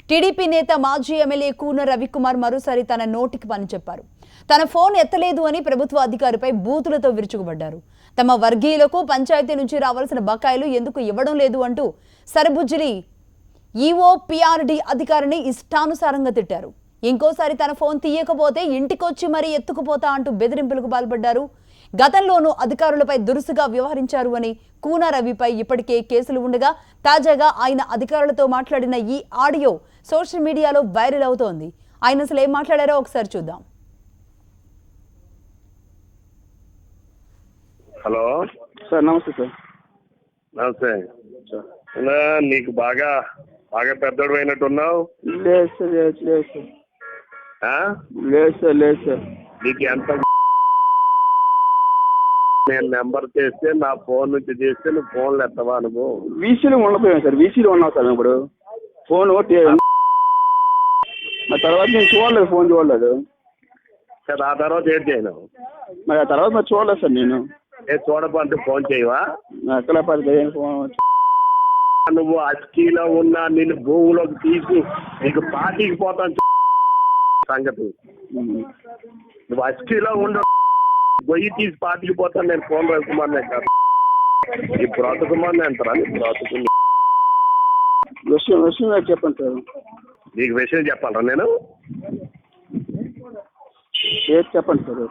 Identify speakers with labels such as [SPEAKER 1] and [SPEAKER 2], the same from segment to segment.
[SPEAKER 1] TDP నేత మాజీ MLA Koona Ravikumar మరోసారి తన నోటికి పని చెప్పారు. తన ఫోన్ ఎత్తలేదు అని ప్రభుత్వ అధికారిపై బూతులతో విరుచుకుపడ్డారు. తమ వర్గీయులకు పంచాయతీ నుంచి రావాల్సిన బకాయిలు ఎందుకు ఇవ్వడం లేదు అంటూ సరబుజ్జిలి ఈఓపీఆర్డీ అధికారిని ఇష్టానుసారంగా తిట్టారు. ఇంకోసారి తన ఫోన్ తీయకపోతే ఇంటికొచ్చి మరీ ఎత్తుకుపోతా అంటూ బెదిరింపులకు పాల్పడ్డారు. గతంలోనూ అధికారులపై దురుసుగా వ్యవహరించారు అని కూన రవిపై ఇప్పటికే కేసులు ఉండగా తాజాగా ఆయన అధికారులతో మాట్లాడిన ఈ ఆడియో సోషల్ మీడియాలో వైరల్ అవుతోంది. ఆయన అసలు ఏం మాట్లాడారో ఒకసారి చూద్దాం.
[SPEAKER 2] హలో
[SPEAKER 3] సార్, నమస్తే సార్.
[SPEAKER 2] నమస్తే. నీకు బాగా బాగా పెద్దోడు అయినట్టున్నావు.
[SPEAKER 3] లేదు సార్, లేదు సార్, లేదు సార్, లేదు సార్.
[SPEAKER 2] నీకు ఎంత నేను నెంబర్ చేస్తే నా ఫోన్ నుంచి చేస్తే నువ్వు ఫోన్లు ఎత్తవా? నువ్వు
[SPEAKER 3] వీసీలో ఉండపోయాను సార్, వీసీలో ఉన్నావు సార్. ఇప్పుడు ఫోన్ ఆ తర్వాత నేను చూడలేదు, ఫోన్ చూడలేదు
[SPEAKER 2] సార్. ఆ తర్వాత ఏం చేయను
[SPEAKER 3] మరి, ఆ తర్వాత మరి చూడలేదు సార్. నేను
[SPEAKER 2] చూడమంటే ఫోన్ చేయవా?
[SPEAKER 3] ఎక్కడ పడితే ఫోన్
[SPEAKER 2] నువ్వు అస్కీలో ఉన్నా నిన్ను భూమిలోకి తీసి నీకు పార్టీకి పోతాను సంగతి. నువ్వు అస్కీలో ఉండ గొయ్యి తీసి పార్టీకి పోతాను. నేను ఫోన్ రవికుమార్నే కాదు, ఈ బ్రతుకుమార్ని అంటారా? నీ బ్రతుకు
[SPEAKER 3] విషయం చెప్పండి సార్.
[SPEAKER 2] నీకు విషయం చెప్పాలరా? నేను
[SPEAKER 3] చెప్పండి సార్.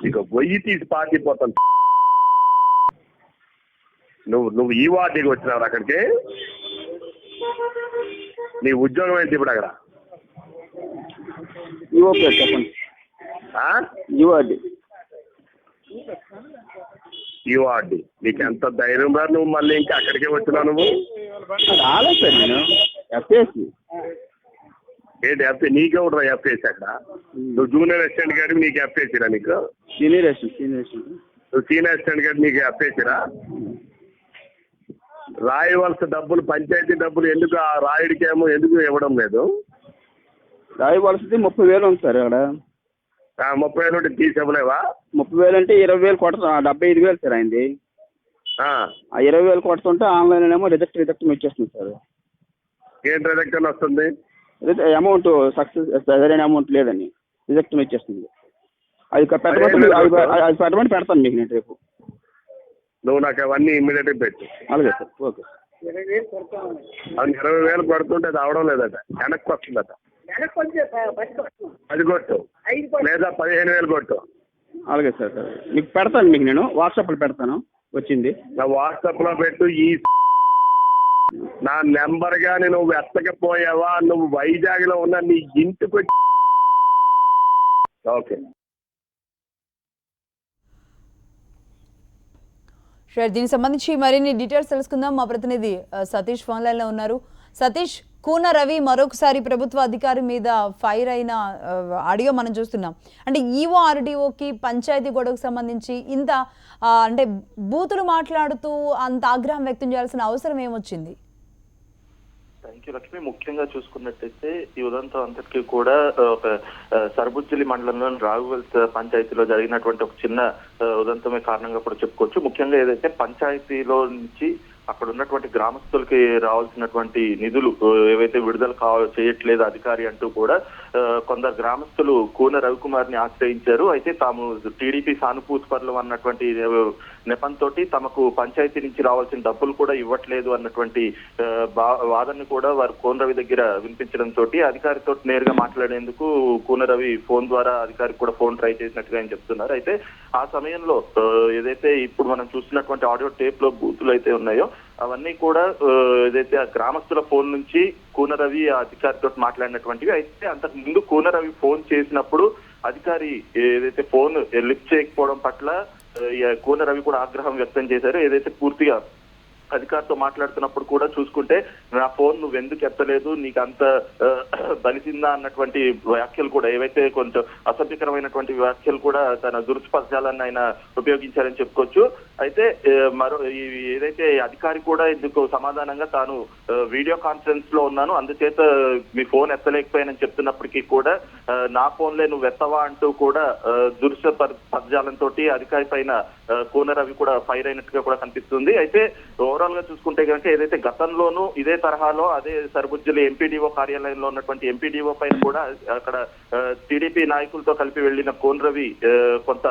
[SPEAKER 2] నీకు గొయ్యి తీసి పార్టీ పోతాను. నువ్వు ఈ వార్డుకి వచ్చినావు అక్కడికి. నీ ఉద్యోగం ఏంటి ఇప్పుడు అక్కడ?
[SPEAKER 3] చెప్పండి.
[SPEAKER 2] ఈవార్డి నీకు ఎంత ధైర్యం రా? నువ్వు మళ్ళీ ఇంకా అక్కడికే వచ్చినావు. నువ్వు
[SPEAKER 3] రాలేదు సార్. నేను ఎఫ్ఏసి
[SPEAKER 2] ఏంటి ఎఫ్ఏ? నీకే ఉండరా ఎఫ్ఏసి అక్కడ? నువ్వు జూనియర్ అసిస్టెంట్ గారికి నీకు ఎఫ్ఏసిరా? నీకు
[SPEAKER 3] సీనియర్ అసిస్టెంట్.
[SPEAKER 2] నువ్వు సీనియర్ అసిస్టెంట్ గారికి నీకు ఎఫ్ఏసిరా? రాయవలసిన డబ్బులు, పంచాయతీ డబ్బులు ఎందుకు ఆ రాయుడికేమో ఎందుకు ఇవ్వడం లేదు?
[SPEAKER 3] రాయవలసింది 30,000 ఉంది సార్. అక్కడ
[SPEAKER 2] 30,000 ఉంటే తీసి ఇవ్వలేవా?
[SPEAKER 3] 30,000 అంటే 20,000 కొడతా, 75,000 సార్ అయింది. ఆ 20,000 కొడుతుంటే ఆన్లైన్ ఏమో రిజెక్ట్ వచ్చేస్తుంది సార్.
[SPEAKER 2] ఏంటి రిజెక్ట్ వస్తుంది?
[SPEAKER 3] అమౌంట్ సక్సెస్ సరైన అమౌంట్ లేదని రిజెక్ట్ వచ్చేస్తుంది. అది పెట్టమని పెడతాను మీకు నేను రేపు.
[SPEAKER 2] నువ్వు నాకు అవన్నీ ఇమ్మీడియట్గా పెట్టు.
[SPEAKER 3] అలాగే సార్, ఓకే.
[SPEAKER 2] 20,000 కొడుతుంటే అది అవడం లేదట, వెనక్కి వస్తుందట. అది కొట్టు, లేదా 15,000 కొట్టు.
[SPEAKER 3] అలాగే సార్, మీకు పెడతాను. మీకు నేను వాట్సాప్లో పెడతాను వచ్చింది.
[SPEAKER 2] నా వాట్సాప్లో పెట్టు. ఈ నా నెంబర్ గాని నువ్వు ఎత్తకపోయావా? నువ్వు వైజాగ్లో ఉన్న నీ ఇంటికి వచ్చి ఓకే.
[SPEAKER 1] దీనికి సంబంధించి మరిన్ని డీటెయిల్స్ తెలుసుకుందాం. మా ప్రతినిధి సతీష్ ఫోన్ లైన్లో ఉన్నారు. సతీష్, కూన రవి మరొకసారి ప్రభుత్వ అధికారి మీద ఫైర్ అయిన ఆడియో మనం చూస్తున్నాం. అంటే ఈఓ ఆర్డీఓకి పంచాయతీ గొడవకు సంబంధించి ఇంత అంటే బూతులు మాట్లాడుతూ అంత ఆగ్రహం వ్యక్తం చేయాల్సిన అవసరం ఏమొచ్చింది?
[SPEAKER 4] Thank you Lakshmi. ముఖ్యంగా చూసుకున్నట్టయితే ఈ ఉదంతం అంతటికీ కూడా ఒక సరబుజ్జిలి మండలంలోని రాఘువెల్స్ పంచాయతీలో జరిగినటువంటి ఒక చిన్న ఉదంతమే కారణంగా కూడా చెప్పుకోవచ్చు. ముఖ్యంగా ఏదైతే పంచాయతీలో నుంచి అక్కడ ఉన్నటువంటి గ్రామస్తులకి రావాల్సినటువంటి నిధులు ఏవైతే విడుదల చేయట్లేదు అధికారి అంటూ కూడా కొందరు గ్రామస్తులు కూన రవికుమార్ని ఆశ్రయించారు. అయితే తాము టీడీపీ సానుభూతి పరులు అన్నటువంటి నెపంతో తమకు పంచాయతీ నుంచి రావాల్సిన డబ్బులు కూడా ఇవ్వట్లేదు అన్నటువంటి వాదనని కూడా వారు కూన రవి దగ్గర వినిపించడంతో అధికారితో నేరుగా మాట్లాడేందుకు కూన రవి ఫోన్ ద్వారా అధికారికి కూడా ఫోన్ ట్రై చేసినట్టుగా ఆయన చెప్తున్నారు. అయితే ఆ సమయంలో ఏదైతే ఇప్పుడు మనం చూస్తున్నటువంటి ఆడియో టేప్ లో బూతులు అయితే ఉన్నాయో అవన్నీ కూడా ఏదైతే ఆ గ్రామస్తుల ఫోన్ నుంచి కూన రవి ఆ అధికారితో మాట్లాడినటువంటివి. అయితే అంతకు ముందు కూన రవి ఫోన్ చేసినప్పుడు అధికారి ఏదైతే ఫోన్ లిఫ్ట్ చేయకపోవడం పట్ల కూన రవి కూడా ఆగ్రహం వ్యక్తం చేశారు. ఏదైతే పూర్తిగా అధికారితో మాట్లాడుతున్నప్పుడు కూడా చూసుకుంటే నా ఫోన్ నువ్వు ఎందుకు ఎత్తలేదు, నీకు అంత బలిసిందా అన్నటువంటి వ్యాఖ్యలు కూడా ఏవైతే కొంచెం అసభ్యకరమైనటువంటి వ్యాఖ్యలు కూడా తన దురుస్పర్శాలను ఆయన ఉపయోగించారని చెప్పుకోవచ్చు. అయితే మరో ఏదైతే అధికారి కూడా ఇందుకు సమాధానంగా తాను వీడియో కాన్ఫరెన్స్ లో ఉన్నాను, అందుచేత మీ ఫోన్ ఎత్తలేకపోయానని చెప్తున్నప్పటికీ కూడా నా ఫోన్లే నువ్వు ఎత్తవా అంటూ కూడా దురుస పదజాలంతో అధికారి పైన కూన రవి కూడా ఫైర్ అయినట్టుగా కూడా కనిపిస్తుంది. అయితే ఓవరాల్ గా చూసుకుంటే కనుక ఏదైతే గతంలోనూ ఇదే తరహాలో అదే సర్బుజ్జలి ఎంపీడీఓ కార్యాలయంలో ఉన్నటువంటి ఎంపీడీఓ పైన కూడా అక్కడ టీడీపీ నాయకులతో కలిపి వెళ్లిన కూన రవి కొంత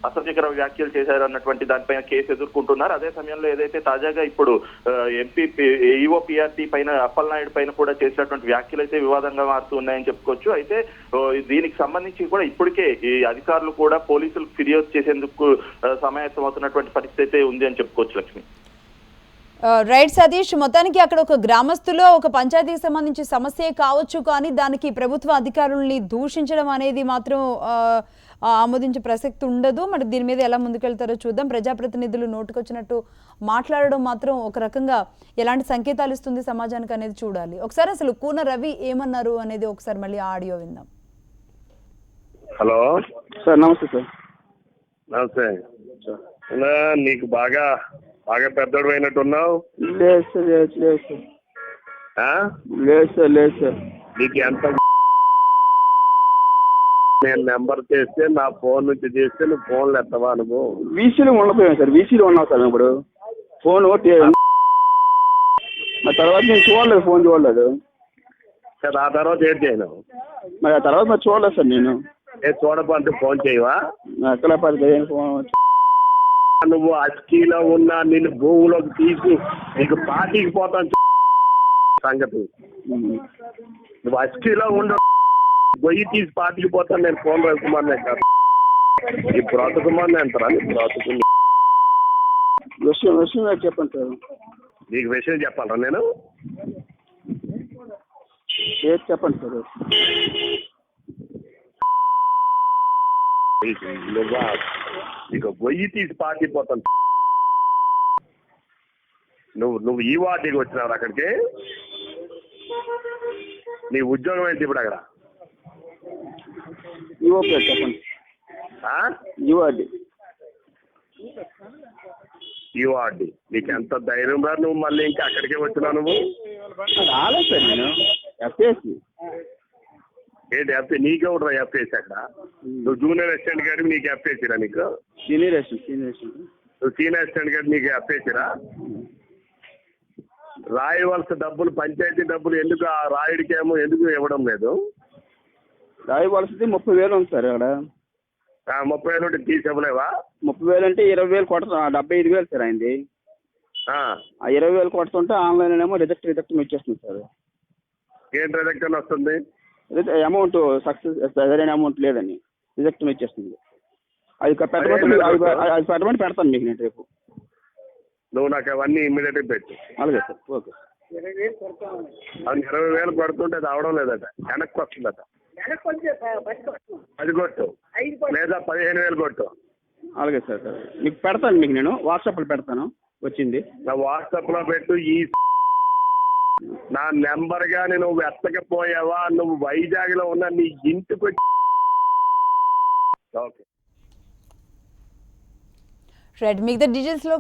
[SPEAKER 4] అసభ్యకర వ్యాఖ్యలు చేశారు అన్నటువంటి దానిపైన కేసు ఎదుర్కొంటున్నారు. అదే సమయంలో ఏదైతే తాజాగా ఇప్పుడు ఎంపీ ఈఓపీఆర్టీ పైన అప్పలనాయుడు పైన కూడా చేసినటువంటి వ్యాఖ్యలు అయితే వివాదంగా మారుతూ ఉన్నాయని చెప్పుకోవచ్చు. అయితే దీనికి సంబంధించి కూడా ఇప్పటికే ఈ అధికారులు కూడా పోలీసులకు ఫిర్యాదు చేసేందుకు సమాయత్తం అవుతున్నటువంటి పరిస్థితి అయితే ఉంది అని చెప్పుకోవచ్చు లక్ష్మి.
[SPEAKER 1] రైట్ సతీష్, మొత్తానికి అక్కడ ఒక గ్రామస్తులో ఒక పంచాయతీకి సంబంధించి సమస్యే కావచ్చు, కానీ దానికి ప్రభుత్వ అధికారుల్ని దూషించడం అనేది మాత్రం ఆమోదించే ప్రసక్తి ఉండదు. మరి దీని మీద ఎలా ముందుకెళ్తారో చూద్దాం. ప్రజాప్రతినిధులు నోటుకొచ్చినట్టు మాట్లాడడం మాత్రం ఒక రకంగా ఎలాంటి సంకేతాలు ఇస్తుంది సమాజానికి అనేది చూడాలి. ఒకసారి అసలు కూన రవి ఏమన్నారు అనేది ఒకసారి మళ్ళీ ఆడియో విందాం.
[SPEAKER 2] హలో
[SPEAKER 3] సార్, నమస్తే సార్.
[SPEAKER 2] నమస్తే. నీకు బాగా పెద్దోడు అయినట్టున్నావు.
[SPEAKER 3] లేదు సార్, లేదు సార్. లేదు సార్, లేదు సార్.
[SPEAKER 2] నీకు ఎంత నేను నెంబర్ చేస్తే నా ఫోన్ నుంచి చేస్తే నువ్వు ఫోన్లు ఎత్తవా? నువ్వు
[SPEAKER 3] వీసీలో ఉండకపోయాను సార్. వీసీలో ఉన్నావు సార్ ఇప్పుడు. ఫోన్ ఆ తర్వాత నేను చూడలేదు, ఫోన్ చూడలేదు
[SPEAKER 2] సార్. ఆ తర్వాత ఏం చేయను
[SPEAKER 3] మరి. ఆ తర్వాత మరి చూడలేదు సార్ నేను.
[SPEAKER 2] చూడకపోతే ఫోన్ చేయవా?
[SPEAKER 3] ఎక్కడ ఫోన్
[SPEAKER 2] నువ్వు అస్కీలో ఉన్న నిన్ను భూమిలోకి తీసి నీకు పార్టీకి పోతాను సంగతి. నువ్వు అస్కీలో ఉండ గొయ్యి తీసి పార్టీకి పోతాను. నేను ఫోన్ రవికుమార్నే కాదు, ఈ బ్రతుకుమార్ని అంటారా? నీ బ్రతుకు
[SPEAKER 3] విషయం చెప్పండి సార్.
[SPEAKER 2] నీకు విషయం చెప్పాలా నేను?
[SPEAKER 3] చెప్పండి సార్.
[SPEAKER 2] నీకు గొయ్యి తీసి పార్టీ పోతాను. నువ్వు ఈ వార్డుకి వచ్చినావు అక్కడికి. నీ ఉద్యోగం ఏంటి ఇప్పుడు అక్కడ?
[SPEAKER 3] చెప్పండి.
[SPEAKER 2] ఈవార్డి నీకు ఎంత ధైర్యం రా? నువ్వు మళ్ళీ ఇంకా అక్కడికే వచ్చినావు. నువ్వు
[SPEAKER 3] రాలేదు సార్. నేను ఎఫ్ఏసి.
[SPEAKER 2] ఏంటి ఎఫ్ఏ? నీకెవడరా ఎఫ్ఏసి అక్కడ? నువ్వు జూనియర్ అసిస్టెంట్ గారికి నీకు ఎఫ్ఏసిరా? నీకు
[SPEAKER 3] సీనియర్ అసిస్టెంట్.
[SPEAKER 2] నువ్వు సీనియర్ అసిస్టెంట్ గారికి నీకు ఎఫ్ఏసిరా? రాయవలసిన డబ్బులు, పంచాయతీ డబ్బులు ఎందుకు ఆ రాయుడికేమో ఎందుకు ఇవ్వడం లేదు?
[SPEAKER 3] రాయవలసింది 30,000 ఉంది సార్ అక్కడ.
[SPEAKER 2] 30,000 ఉంటే తీసి ఇవ్వలేవా?
[SPEAKER 3] 30,000 అంటే 20,000 కొడతా. 75,000 సార్ అయింది. ఆ 20,000 కొడుతుంటే ఆన్లైన్ ఏమో రిజెక్ట్ వచ్చేస్తుంది సార్.
[SPEAKER 2] ఏంటి రిజెక్ట్ అని వస్తుంది?
[SPEAKER 3] అమౌంట్ సక్సెస్ సరైన అమౌంట్ లేదని రిజెక్ట్ వచ్చేస్తుంది. అది పెట్టమని పెడతాను మీకు నేను రేపు.
[SPEAKER 2] నువ్వు నాకు అవన్నీ ఇమ్మీడియట్గా పెట్టు.
[SPEAKER 3] అలాగే సార్. ఓకే.
[SPEAKER 2] 20,000 కొడుతుంటే అది అవడం లేదట, వెనక్కి వస్తుందట. అది కొట్టు, లేదా 15,000 కొట్టు.
[SPEAKER 3] అలాగే సార్. మీకు పెడతాను, మీకు నేను వాట్సాప్లో పెడతాను వచ్చింది.
[SPEAKER 2] నా వాట్సాప్లో పెట్టు. నా నెంబర్ గాని నువ్వు ఎత్తకపోయావా? నువ్వు వైజాగ్లో ఉన్న నీ ఇంటికి వచ్చి. ఓకే
[SPEAKER 1] రైట్, మిగతా డీటెయిల్స్లో